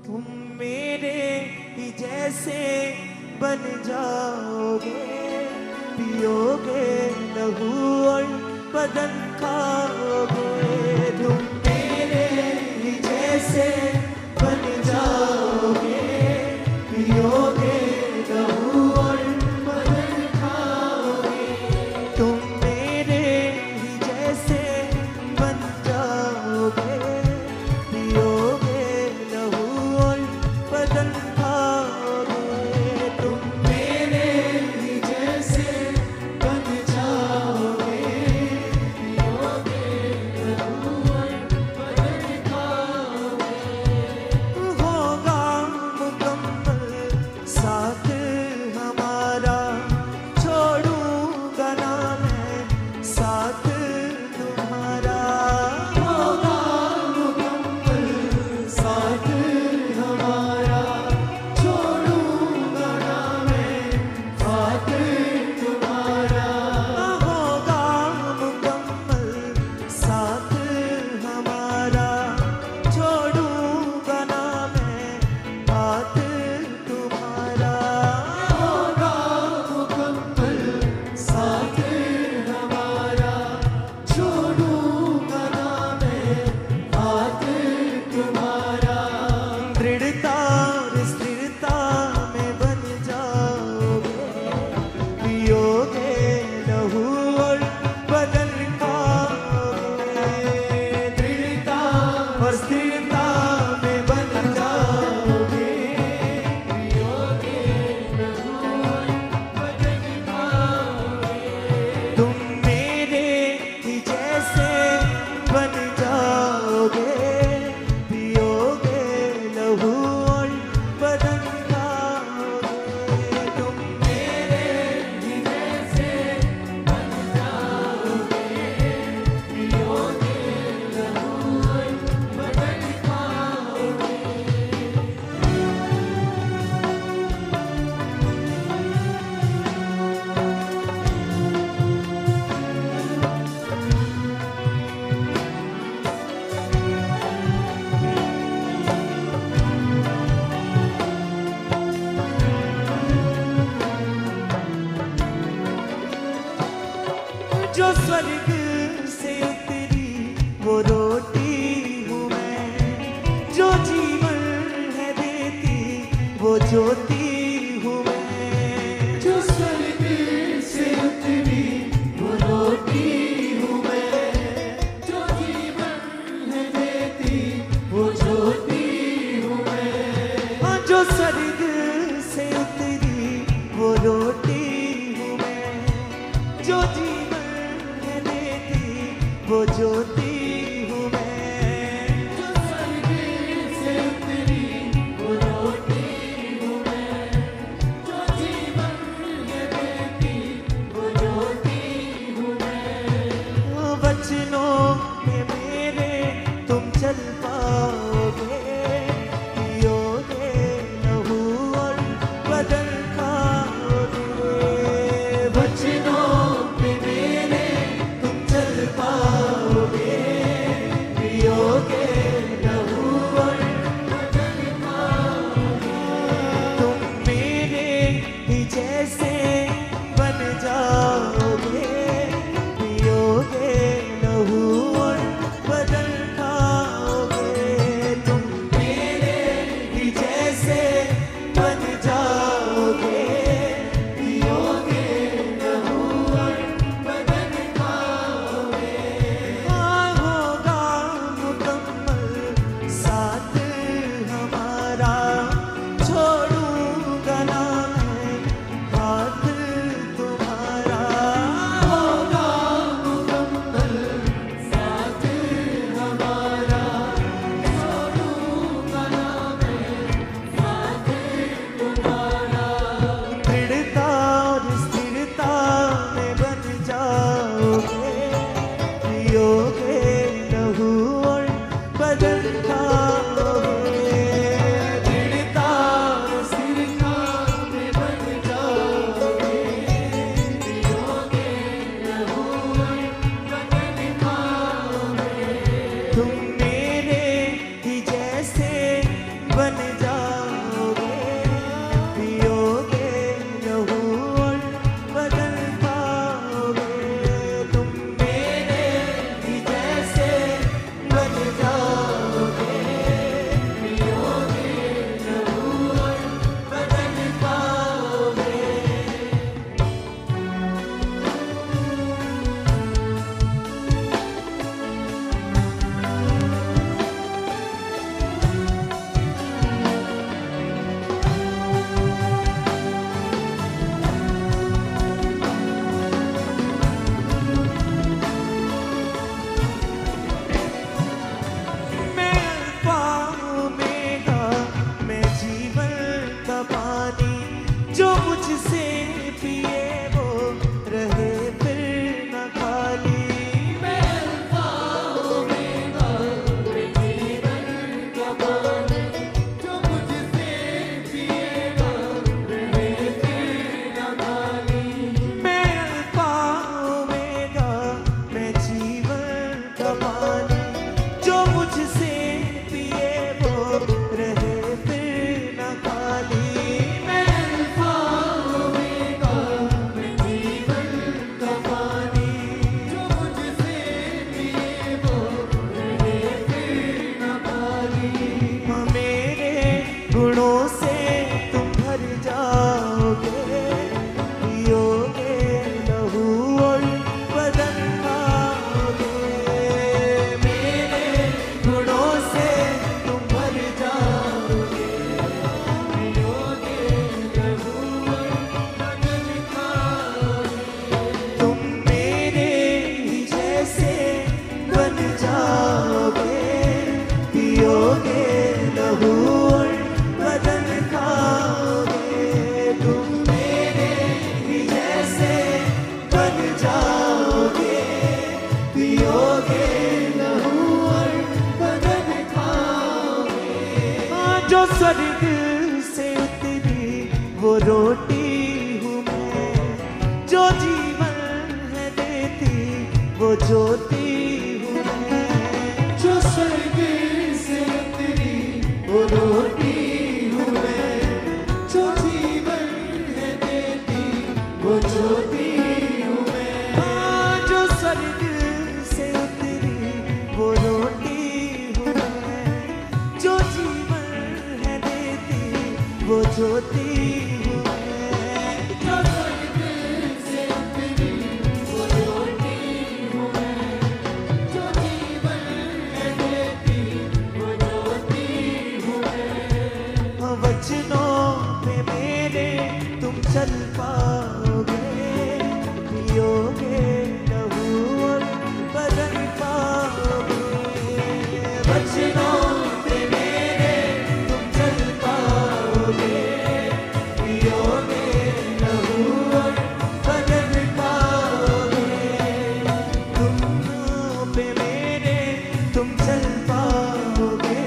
तुम मेरे ही जैसे बन जाओगे, पियोगे लहू और बदन खाओगे। तुम मेरे ही जैसे बन जाओगे, पियोगे लहू और बदन खाओगे। तुम मेरे ही जैसे बन जाओगे, पियोगे लहू और बदन खाओगे। तुम मेरे ही जैसे बन जाओगे, पियोगे लहू और बदन खाओगे। होगा मुकम्मल साथ हमारा, छोड़ूंगा ना मैं साथ तुम्हारा। होगा मुकम्मल साथ हमारा, छोड़ूंगा ना मैं साथ तुम्हारा। होगा मुकम्मल साथ हमारा, छोड़ूंगा ना मैं हाथ तुम्हारा। होगा मुकम्मल साथ हमारा, छोड़ूंगा ना मैं हाथ तुम्हारा। दृढ़ता और स्थिरता में बन जाओगे, पियोगे लहू और बदन खाओगे। दृढ़ता और स्थिरता में बन जाओगे, पियोगे लहू और बदन खाओगे। तुम मेरे ही जैसे बन जाओगे, पियोगे लहू और बदन खाओगे। तुम मेरे ही जैसे बन जाओगे, पियोगे लहू और बदन खाओगे। जो स्वर्ग से उतरी वो रोटी हूँ मैं, जो जीवन है देती वो ज्योति हूँ मैं। जो स्वर्ग से उतरी वो रोटी हूँ मैं, जो जीवन है देती वो ज्योति हूँ मैं। हाँ, जो स्वर्ग से उतरी वो रोटी हूँ मैं, जो जीवन है देती वो ज्योति हूँ मैं। जो स्वर्ग से उतरी वो रोटी हूँ मैं, जो स्वर्ग से उतरी वो रोटी हूँ मैं, जो जीवन है देती वो ज्योति हूँ मैं। जो स्वर्ग से उतरी वो रोटी हूँ मैं, जो जीवन है देती वो ज्योति हूँ मैं। जो स्वर्ग से उतरी वो रोटी हूँ मैं, जो जीवन है देती वो ज्योति हूँ मैं। जो स्वर्ग से उतरी वो रोटी हूँ मैं, जो जीवन है देती वो ज्योति हूँ मैं। वचनों पे मेरे तुम चल पाओगे, पियोगे लहू और बदन पाओगे। वचनों पे मेरे तुम चल पाओगे, पियोगे लहू और बदन पाओगे। तुम पे मेरे तुम चल पाओगे,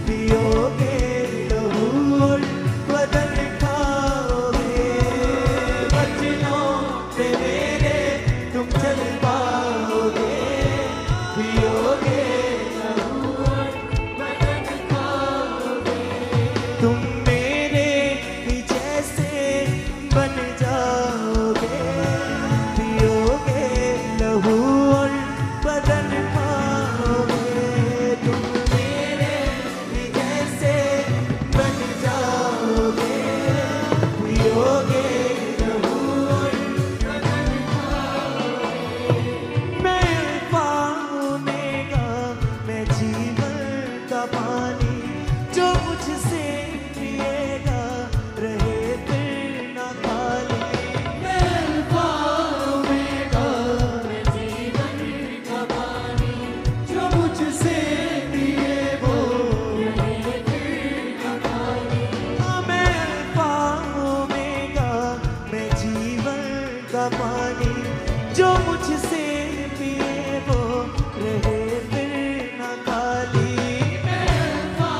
पियोगे लहू और बदन खाओगे। वचनों पे मेरे तुम चल पाओगे, पियोगे लहू और बदन खाओगे। तुम मेरे ही जैसे बन जाओगे, पियोगे लहू और बदन खाओगे। तुम मेरे ही जैसे बन जाओगे, पियोगे लहू और बदन खाओगे। मैं अल्फा ओमेगा, मैं जीवन का पानी, जो मुझसे पिएगा रहे फिर न खाली। मैं अल्फा ओमेगा, मैं जीवन का पानी, जो मुझसे पिए वो रहे फिर न खाली। मैं अल्फा ओमेगा, मैं जीवन का पानी, जो मुझसे पिए वो रहे फिर न खाली। मैं अल्फा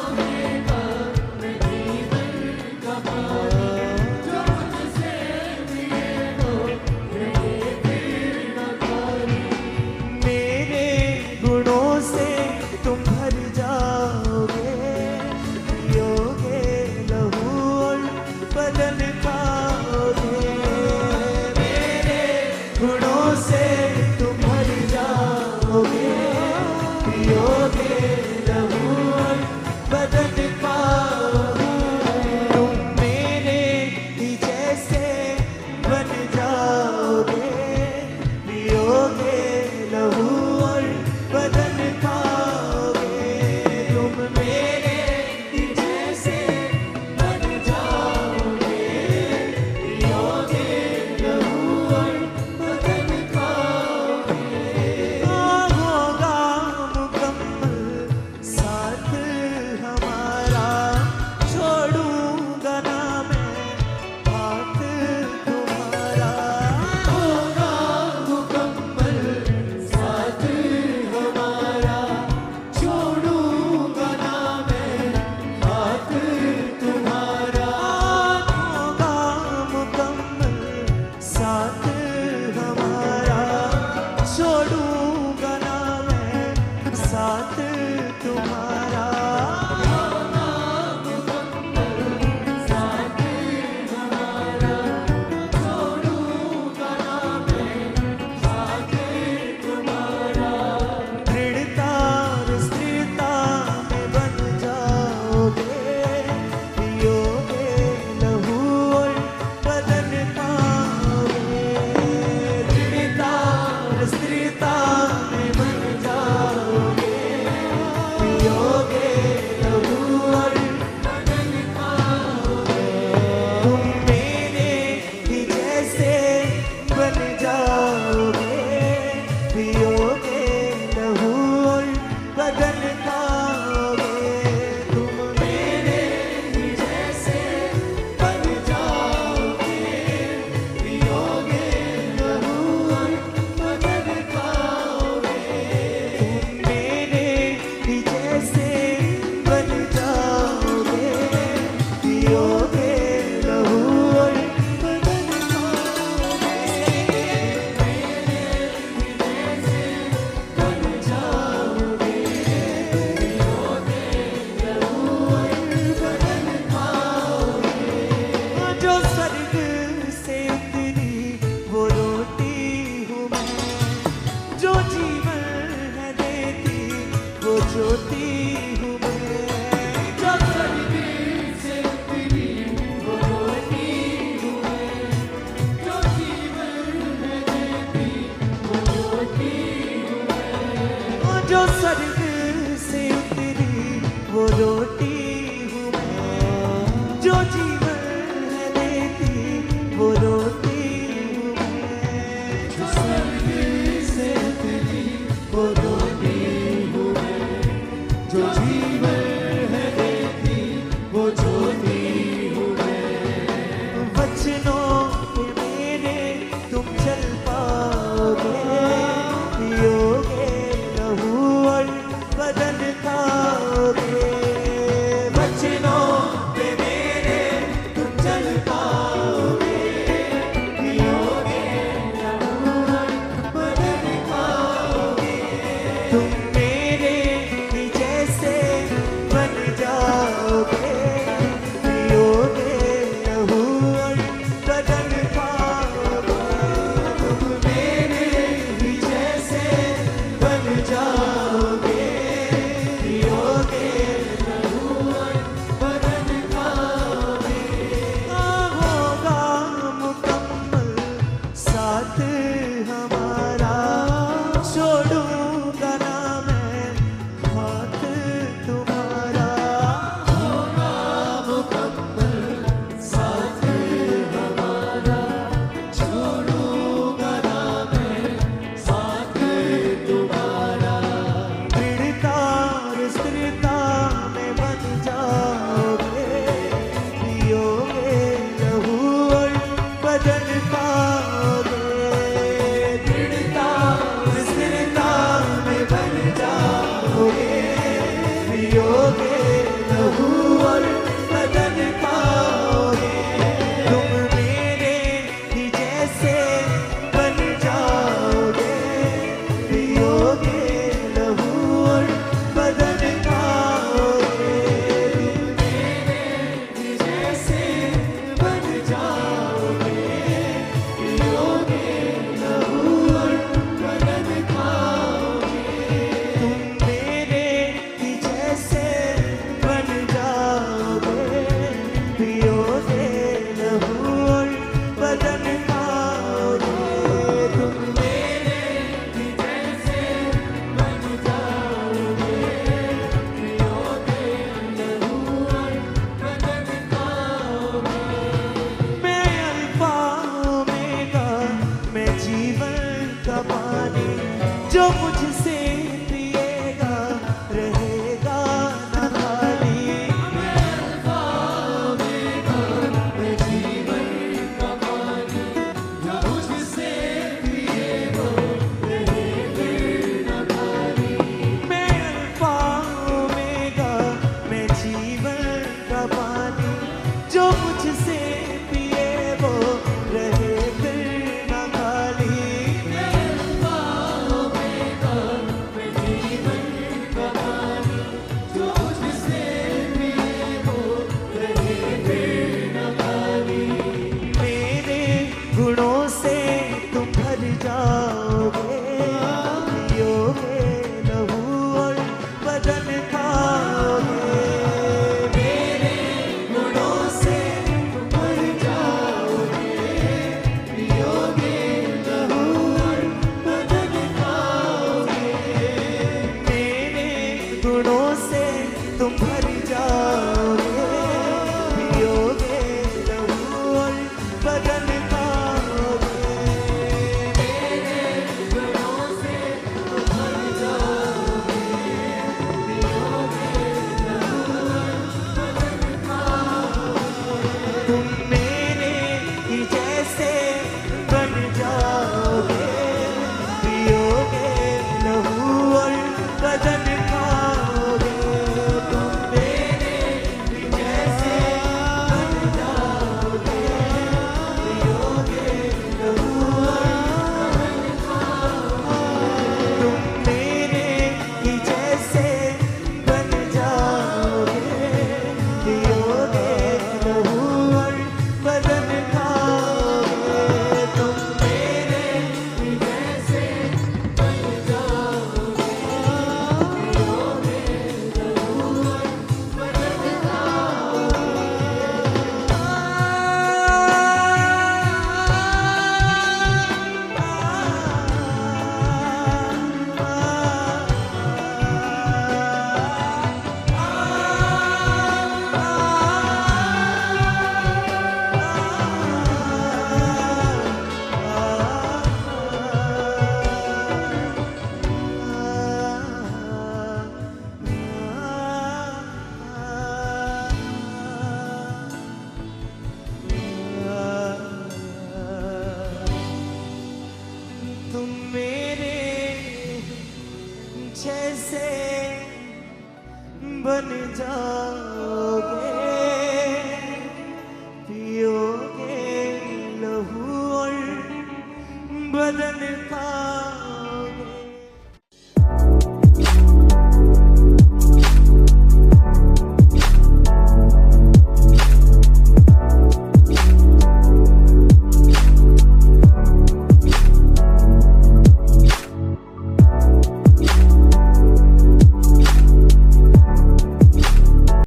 ओमेगा, जाओगे, पियोगे लहू और बदन पाओगे। तुम मेरे ही जैसे बन जाओगे, पियोगे लहू और बदन पाओगे। होगा मुकम्मल साथ हमारा, छोड़ूंगा ना मैं हाथ तुम्हारा। होगा मुकम्मल साथ हमारा, छोड़ूंगा ना मैं साथ तुम्हारा। दृढ़ता और स्थिरता में बन जाओगे, पियोगे लहू और बदन पाओगे। दृढ़ता और स्थिरता में बन जाओगे, पियोगे लहू और बदन पाओगे। तुम मेरे ही जैसे बन जाओगे, पियोगे लहू और बदन पाओगे। तुम मेरे ही जैसे बन जाओगे, पियोगे लहू और बदन पाओगे। तुम मेरे ही जैसे बन जाओगे, पियोगे लहू और बदन पाओगे। तुम मेरे ही जैसे बन जाओगे, पियोगे लहू और बदन पाओगे। मैं अल्फा ओमेगा, मैं जीवन का पानी, जो मुझसे पिएगा रहेगा न खाली। मैं अल्फा ओमेगा, मैं जीवन का पानी, जो मुझसे पिएगा रहेगा न खाली। मैं अल्फा ओमेगा, मैं जीवन का पानी, जो मुझसे पिए वो रहे फिर न खाली। मैं अल्फा ओमेगा, मैं जीवन का पानी, जो मुझसे पिए वो रहे फिर न खाली। मेरे गुणों से तुम भर जाओगे, पियोगे लहू और बदन खाओगे। मेरे गुणों से तुम भर जाओगे, पियोगे लहू और बदन खाओगे। मेरे गुणों से तुम भर जाओगे, पियोगे लहू और बदन खाओगे। मेरे गुणों से तुम भर जाओगे, पियोगे लहू और बदन खाओगे। तुम मेरे ही जैसे बन जाओगे, पियोगे लहू और बदन खाओगे। तुम मेरे ही जैसे बन जाओगे, पियोगे लहू और बदन खाओगे। तुम मेरे ही जैसे बन जाओगे, पियोगे लहू और बदन खाओगे। तुम मेरे ही जैसे बन जाओगे, पियोगे लहू और बदन तुम मेरे जैसे बन जाओगे, पियोगे लहू और बदन का